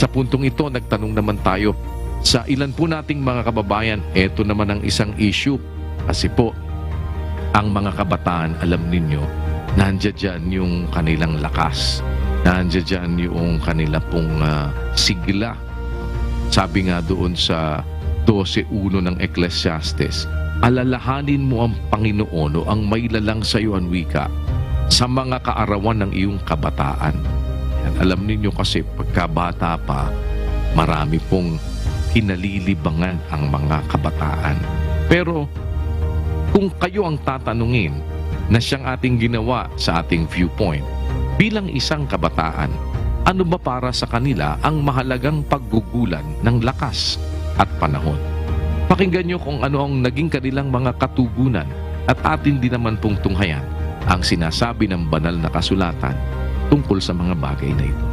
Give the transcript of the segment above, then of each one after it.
Sa puntong ito, nagtanong naman tayo sa ilan po nating mga kababayan. Ito naman ang isang issue. Kasi po, ang mga kabataan, alam ninyo, nandiyan dyan yung kanilang lakas. Nandiyan dyan yung kanila pong sigla. Sabi nga doon sa 12:1 ng Ecclesiastes, alalahanin mo ang Panginoon o ang mailalang sa iyo ang wika sa mga kaarawan ng iyong kabataan. Yan, alam ninyo kasi pagkabata pa, marami pong kinalilibangan ang mga kabataan. Pero kung kayo ang tatanungin na siyang ating ginawa sa ating viewpoint, bilang isang kabataan, ano ba para sa kanila ang mahalagang paggugulan ng lakas at panahon? Pakinggan nyo kung ano ang naging kanilang mga katugunan at atin din naman pong tunghayan ang sinasabi ng banal na kasulatan tungkol sa mga bagay na ito.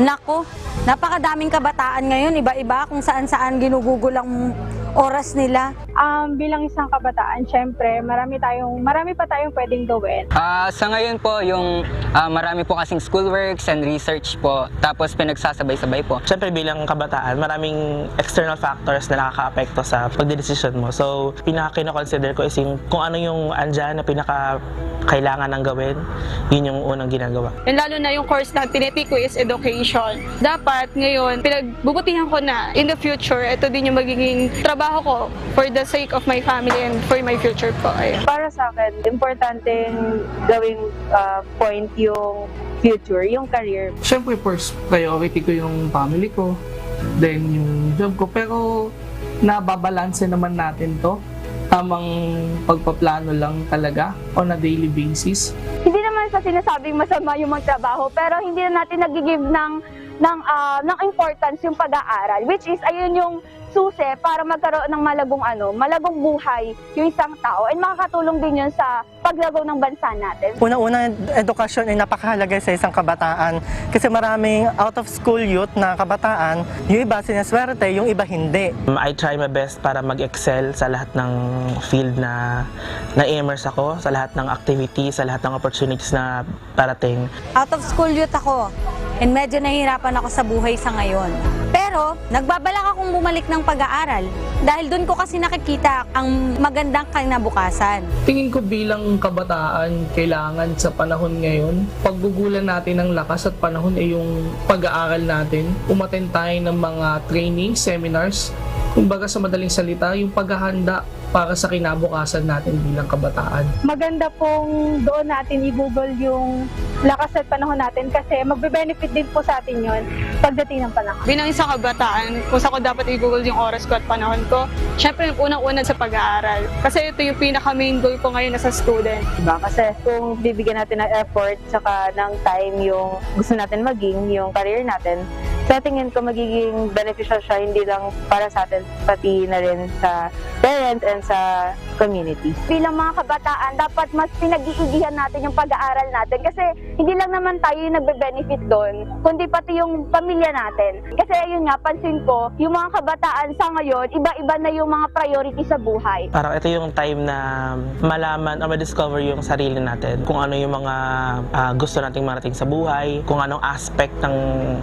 Nako, napakadaming kabataan ngayon, iba-iba kung saan-saan ginugugol ang oras nila. Bilang isang kabataan, syempre, marami pa tayong pwedeng gawin. Sa ngayon po, yung marami po kasing schoolworks and research po, tapos pinagsasabay-sabay po. Siyempre bilang kabataan, maraming external factors na nakaka-apekto sa pagdedesisyon mo. So, pinaka-kino-consider ko is yung kung ano yung andyan na pinaka-kailangan ng gawin, yun yung unang ginagawa. And lalo na yung course na tinitake ko is education. Dapat ngayon, pinagbubutihan ko na in the future, ito din yung magiging trabaho ko for the sake of my family and for my future po. Ayun. Para sa akin, importanteng gawing point yung future, yung career. Siyempre, first priority ko yung family ko, then yung job ko. Pero nababalanse naman natin to. Tamang pagpaplano lang talaga on a daily basis. Hindi naman sa sinasabing masama yung magtrabaho, pero hindi na natin nag-give ng importance yung pag-aaral, which is ayun yung susi para magkaroon ng malagong buhay yung isang tao, and makakatulong din yun sa paglago ng bansa natin. Una-una, edukasyon ay napakahalaga sa isang kabataan kasi maraming out-of-school youth na kabataan, yung iba sinaswerte, yung iba hindi. I try my best para mag-excel sa lahat ng field na na-immerse ako, sa lahat ng activities, sa lahat ng opportunities na parating. Out of school youth ako, and medyo nahihirapan ako sa buhay sa ngayon. Pero, nagbabalak akong bumalik ng pag-aaral dahil doon ko kasi nakikita ang magandang kinabukasan. Tingin ko bilang kabataan, kailangan sa panahon ngayon, paggugulan natin ng lakas at panahon ay yung pag-aaral natin. Umattend tayo ng mga training, seminars. Kumbaga sa madaling salita, yung paghahanda para sa kinabukasan natin bilang kabataan. Maganda pong doon natin i-google yung lakas at panahon natin kasi magbe-benefit din po sa atin yun pagdating ng panahon. Bilang isang kabataan, kung saan ko dapat i-google yung oras ko at panahon ko, syempre yung unang-una sa pag-aaral. Kasi ito yung pinaka-main goal ko ngayon as a student. Diba? Kasi kung bibigyan natin ng effort saka ng time yung gusto natin maging, yung career natin, sa tingin ko magiging beneficial siya hindi lang para sa atin, pati na rin sa parents and sa community. Bilang mga kabataan, dapat mas pinag-iigihan natin yung pag-aaral natin kasi hindi lang naman tayo yung nagbe-benefit doon, kundi pati yung pamilya natin. Kasi ayun nga, pansin ko, yung mga kabataan sa ngayon, iba-iba na yung mga priority sa buhay. Parang ito yung time na malaman o ma-discover yung sarili natin, kung ano yung mga gusto nating marating sa buhay, kung anong aspect ng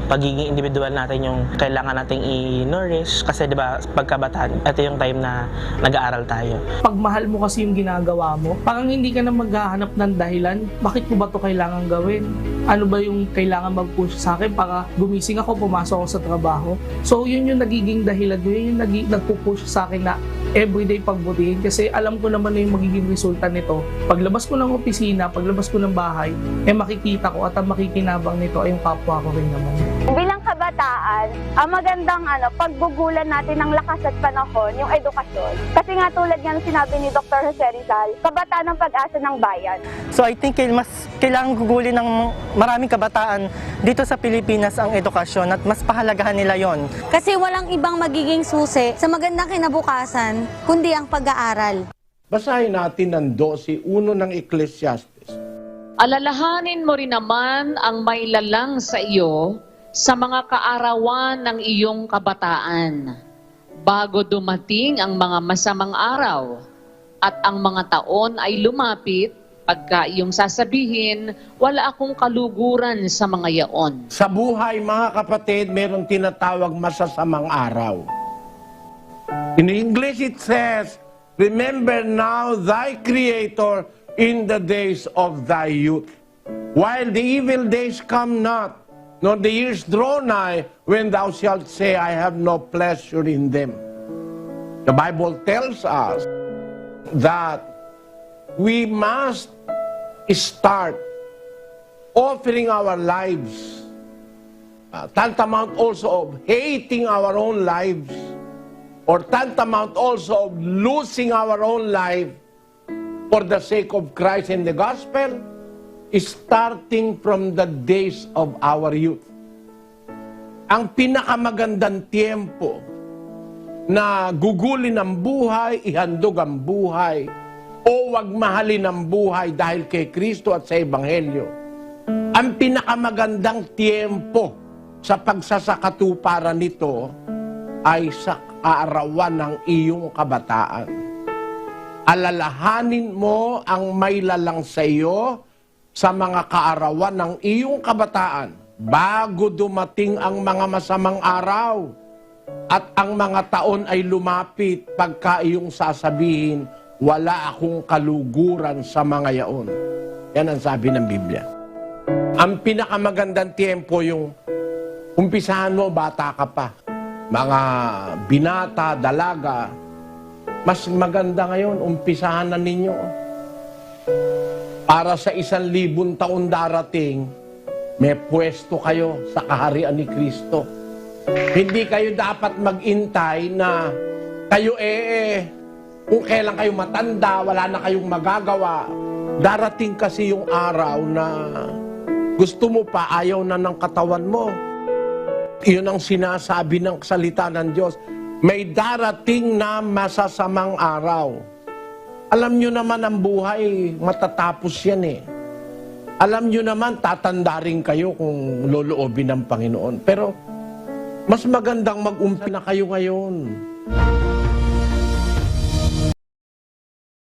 pagiging individual natin yung kailangan nating i-nourish. Kasi diba, pagkabataan, ito yung time na nag-aaral tayo. Pag mahal mo kasi yung ginagawa mo, parang hindi ka na maghahanap ng dahilan. Bakit ko ba ito kailangan gawin? Ano ba yung kailangan mag-push sa akin para gumising ako, pumasok ako sa trabaho? So yun yung nagiging dahilan ko, yun yung nagpupush sa akin na everyday pagbutihin kasi alam ko naman na yung magiging resulta nito. Paglabas ko ng opisina, paglabas ko ng bahay, makikita ko at ang makikinabang nito ay yung kapwa ko rin naman. Bilang kabataan, kabataan, ang magandang paggugulan natin ng lakas at panahon, yung edukasyon. Kasi nga tulad nga ng sinabi ni Dr. Jose Rizal, kabataan ang pag-asa ng bayan. So I think mas kailangan gugulin ng maraming kabataan dito sa Pilipinas ang edukasyon at mas pahalagahan nila yon. Kasi walang ibang magiging susi sa magandang kinabukasan, kundi ang pag-aaral. Basahin natin ang 12:1 ng Ecclesiastes. Alalahanin mo rin naman ang mailalang sa iyo sa mga kaarawan ng iyong kabataan, bago dumating ang mga masamang araw at ang mga taon ay lumapit, pagka iyong sasabihin, wala akong kaluguran sa mga yaon. Sa buhay, mga kapatid, meron tinatawag masasamang araw. In English it says, remember now thy Creator in the days of thy youth, while the evil days come not, nor the years draw nigh, when thou shalt say, I have no pleasure in them. The Bible tells us that we must start offering our lives, tantamount also of hating our own lives, or tantamount also of losing our own life for the sake of Christ and the gospel, starting from the days of our youth. Ang pinakamagandang tiempo na gugulin ang buhay, ihandog ang buhay, o wag mahalin ang buhay dahil kay Kristo at sa Ebanghelyo. Ang pinakamagandang tiempo sa pagsasakatuparan nito ay sa kaarawan ng iyong kabataan. Alalahanin mo ang mailalang sa iyo sa mga kaarawan ng iyong kabataan bago dumating ang mga masamang araw at ang mga taon ay lumapit, pagka iyong sasabihin, wala akong kaluguran sa mga yaon. Yan ang sabi ng Biblia. Ang pinakamagandang tiempo yung umpisahan mo, bata ka pa. Mga binata, dalaga, mas maganda ngayon, umpisahan na ninyo. Para sa 1,000 taon darating, may pwesto kayo sa kaharian ni Kristo. Hindi kayo dapat mag-intay na kayo kung kailan kayo matanda, wala na kayong magagawa. Darating kasi yung araw na gusto mo pa, ayaw na ng katawan mo. Iyon ang sinasabi ng salita ng Diyos. May darating na masasamang araw. Alam nyo naman ang buhay, matatapos yan eh. Alam nyo naman, tatanda rin kayo kung loloobin ng Panginoon. Pero mas magandang mag-umpi na kayo ngayon.